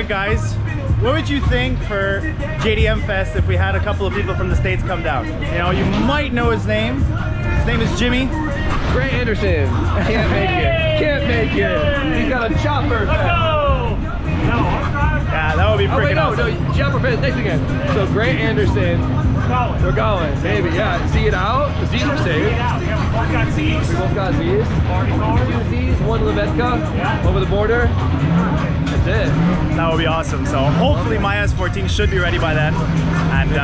right, guys. What would you think for JDMFest if we had a couple of people from the States come down? You know, you might know his name. His name is Jimmy. Grant Anderson. Can't make it. Can't make it. He's got a chopper. Let's go! Yeah, that would be freaking awesome. No, chopper fest next again. So Grant Anderson. We're going, baby. Yeah, see it out. The Z's are saved. We both got Z's. We both got Z's. 2 Z's, 1 Levetka over the border. That's it. That would be awesome. So hopefully my S14 should be ready by then, and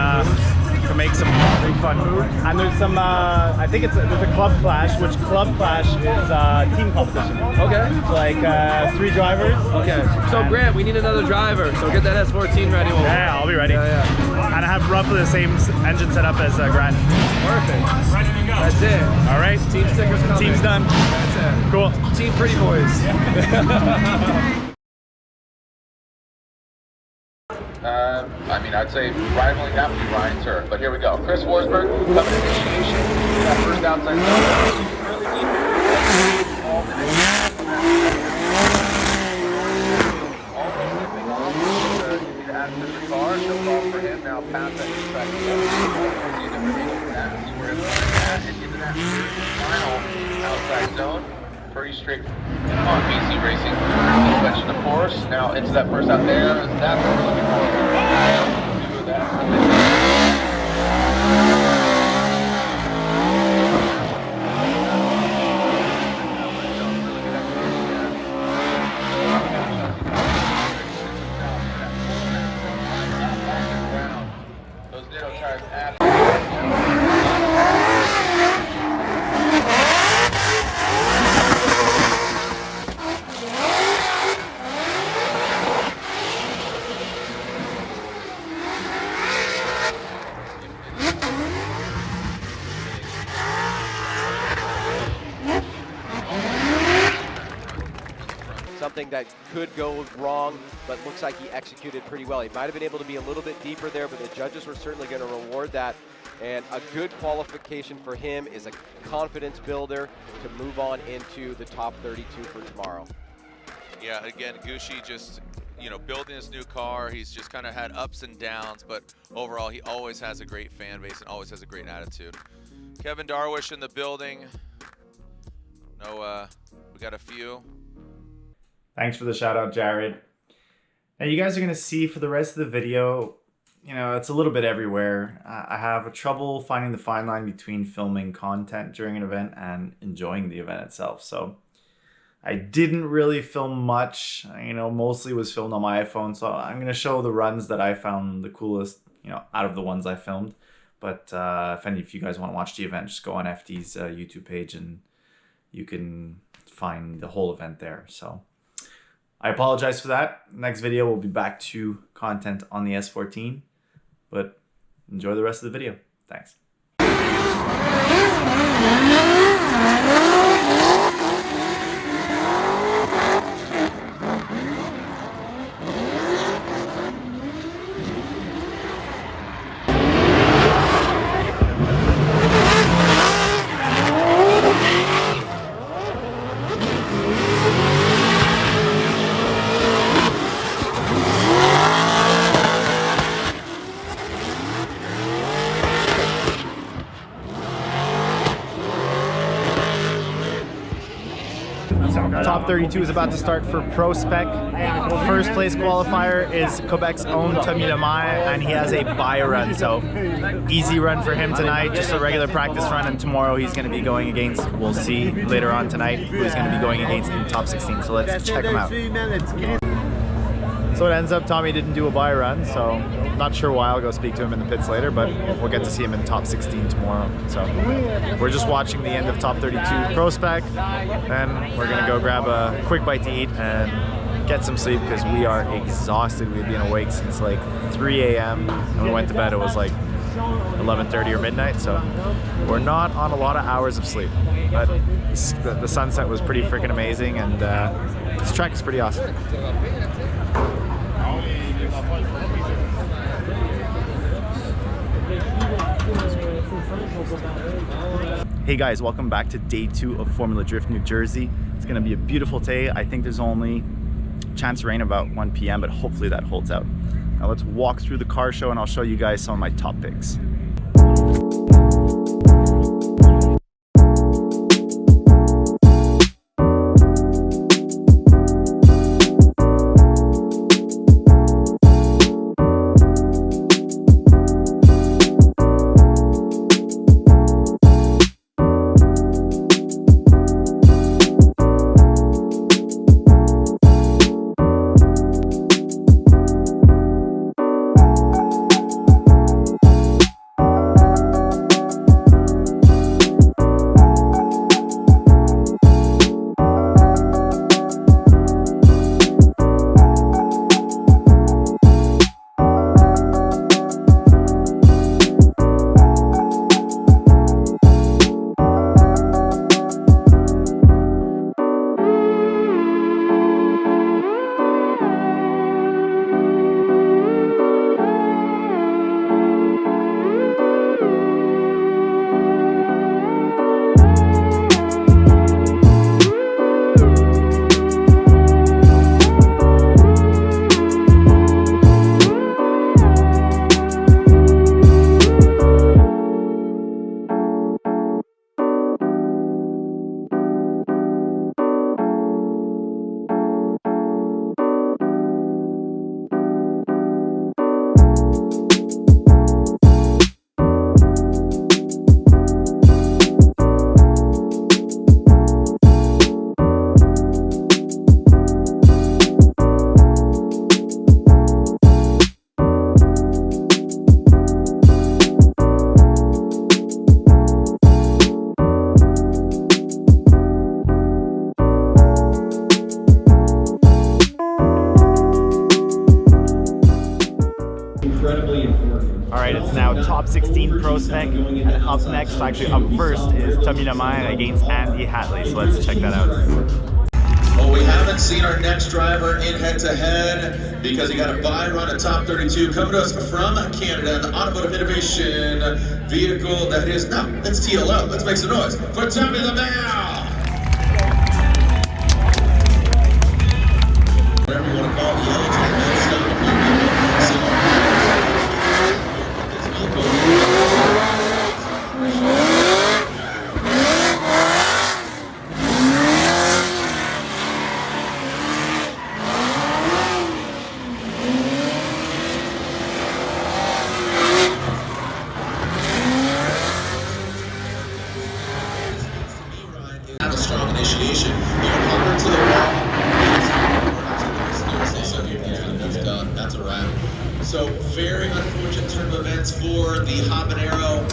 to make some big fun moves. And there's some, I think there's a club clash, which club clash is team competition. Okay. So like 3 drivers. Okay. So Grant, we need another driver. So get that S14 ready. Yeah, I'll be ready. Yeah. And I have roughly the same engine setup as Grant. Perfect. Ready to go. That's it. All right. Team stickers coming. Team's done. That's it. Cool. Team Pretty Boys. I mean, I'd say rivaling that would be Ryan's turn, but here we go. Chris Forsberg, coming to initiation. That first outside zone. Really deep. All the you need to access the car. No call for him. Now past that track. See the see where it's at. Into that final outside zone. Pretty straight on BC Racing. Switching the course. Now into that first out there. That's what we're looking for. Do that. Those ditto tires something that could go wrong, but looks like he executed pretty well. He might have been able to be a little bit deeper there, but the judges were certainly going to reward that. And a good qualification for him is a confidence builder to move on into the top 32 for tomorrow. Yeah, again, Gucci just, you know, building his new car. He's just kind of had ups and downs, but overall he always has a great fan base and always has a great attitude. Kevin Darwish in the building. No, we got a few. Thanks for the shout out, Jared. Now you guys are gonna see for the rest of the video, you know, it's a little bit everywhere. I have trouble finding the fine line between filming content during an event and enjoying the event itself. So I didn't really film much, you know, mostly was filmed on my iPhone. So I'm gonna show the runs that I found the coolest, you know, out of the ones I filmed. But if any of you guys want to watch the event, just go on FD's YouTube page and you can find the whole event there. So I apologize for that. Next video we'll be back to content on the S14, but enjoy the rest of the video. Thanks. Top 32 is about to start for Pro Spec. First place qualifier is Quebec's own Tommy Lemay, and he has a bye run, so easy run for him tonight, just a regular practice run, and tomorrow he's going to be going against, we'll see later on tonight, who he's going to be going against in top 16, so let's check him out. So it ends up Tommy didn't do a bye run, so not sure why. I'll go speak to him in the pits later, but we'll get to see him in top 16 tomorrow. So we're just watching the end of top 32 Pro Spec, then we're gonna go grab a quick bite to eat and get some sleep because we are exhausted. We've been awake since like 3 a.m. and we went to bed, it was like 11:30 or midnight, so we're not on a lot of hours of sleep. But the sunset was pretty freaking amazing, and this track is pretty awesome. Hey guys, welcome back to day 2 of Formula Drift New Jersey. It's gonna be a beautiful day. I think there's only chance of rain about 1 p.m., but hopefully that holds out. Now let's walk through the car show and I'll show you guys some of my top picks. Alright, it's now top 16 Pro Spec, and up next, actually up first, is Tommy Lemire against Andy Hatley, so let's check that out. Well, we haven't seen our next driver in head-to-head because he got a bye-run at top 32. Coming to us from Canada, the Automotive Innovation vehicle that is, no, it's TLO. Let's make some noise for Tommy Lemire! Whatever you want to call the eligible stuff. So, have a strong initiation. You're hovered to the wall. That's done. That's a wrap. So very unfortunate turn of events for the habanero.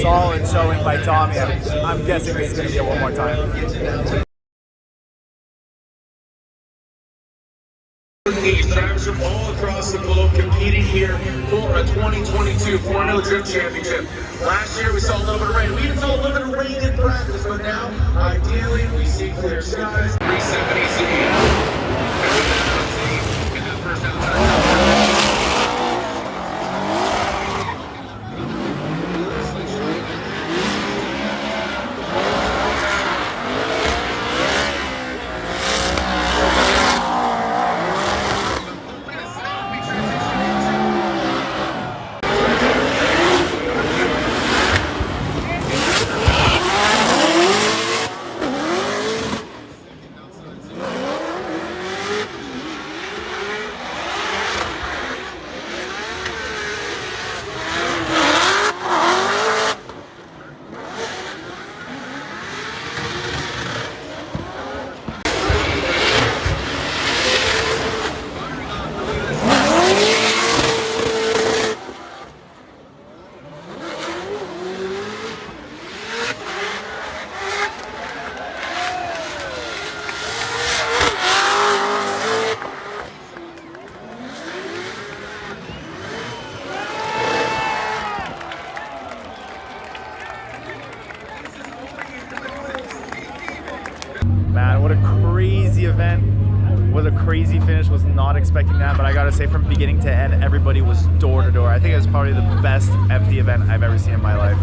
Solid showing by Tommy. I'm guessing this is going to be a one more time. Drivers from all across the globe competing here for a 2022 Formula Drift Championship. Last year we saw a little bit of rain. We even saw a little bit of rain in practice, but now, ideally, we see clear skies. 370Z. Man, what a crazy event. What a crazy finish. Was not expecting that, but I gotta say from beginning to end, everybody was door to door. I think it was probably the best FD event I've ever seen in my life.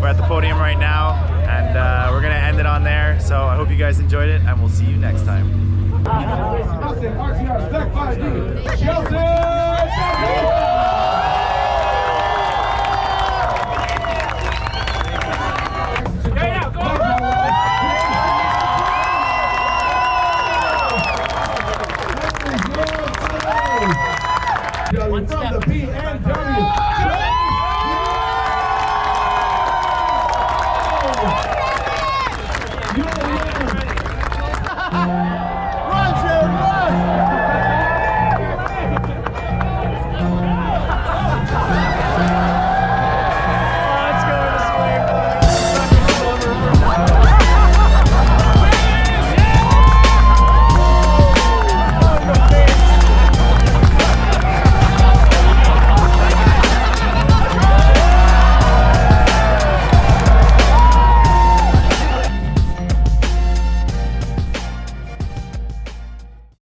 We're at the podium right now, and we're gonna end it on there. So I hope you guys enjoyed it, and we'll see you next time.